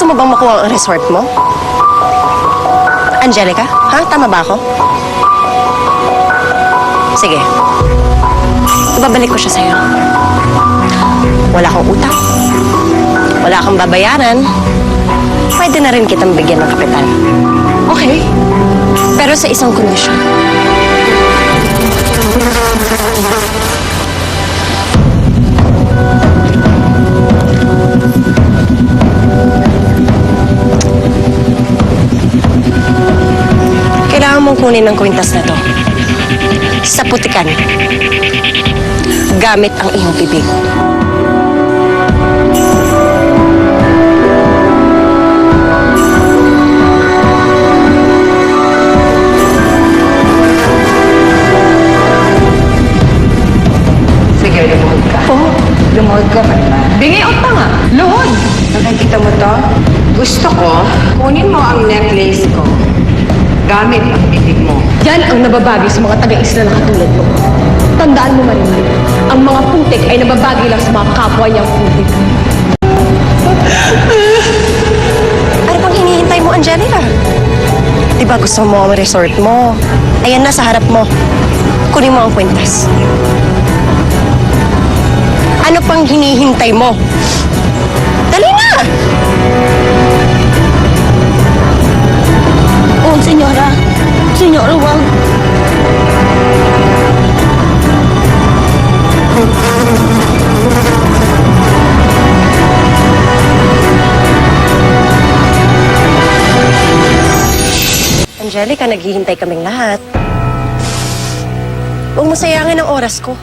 Gusto mo bang makuha ang resort mo? Angelica? Ha? Tama ba ako? Sige. Ibabalik ko siya sa'yo. Wala kang utang. Wala kang babayaran. Pwede na rin kitang bigyan ng kapital. Okay? Pero sa isang kondisyon. Kailangan mong kunin ng kwintas na to. Sa putikan. Gamit ang iyong bibig. Sige, lumuhod ka. Lumuhod ka pa naman. Bingi o tanga? Luhod! Nakikita mo to? Gusto ko, kunin mo ang necklace ko. Gamit ang bibig mo. Yan ang nababagi sa mga taga-isla na katulad mo. Tandaan mo, Marimar, ang mga putik ay nababagi lang sa mga kapwa niyang putik. Ano pang hinihintay mo, Angelica? Diba gusto mo ang resort mo? Ayan na sa harap mo. Kunin mo ang kwintas. Ano pang hinihintay mo? Dali na! Oh, senyora. Senyora, wag. Angelica, naghihintay kaming lahat. Huwag mo sayangin ang oras ko.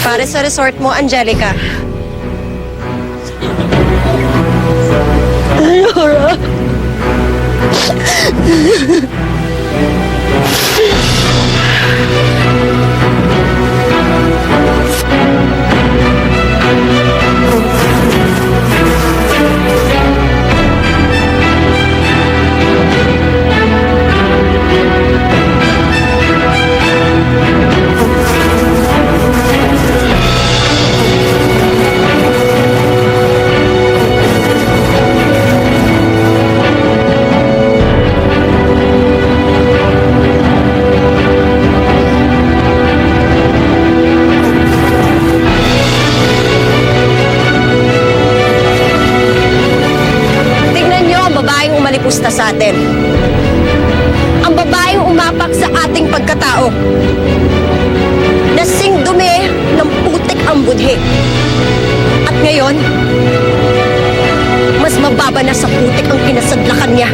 Para sa resort mo, Angelica. Senyora. Umalipusta sa atin. Ang babaeng umapak sa ating pagkatao. Nasing dumi ng putik ang budhi. At ngayon, mas mababa na sa putik ang kinasadlakan niya.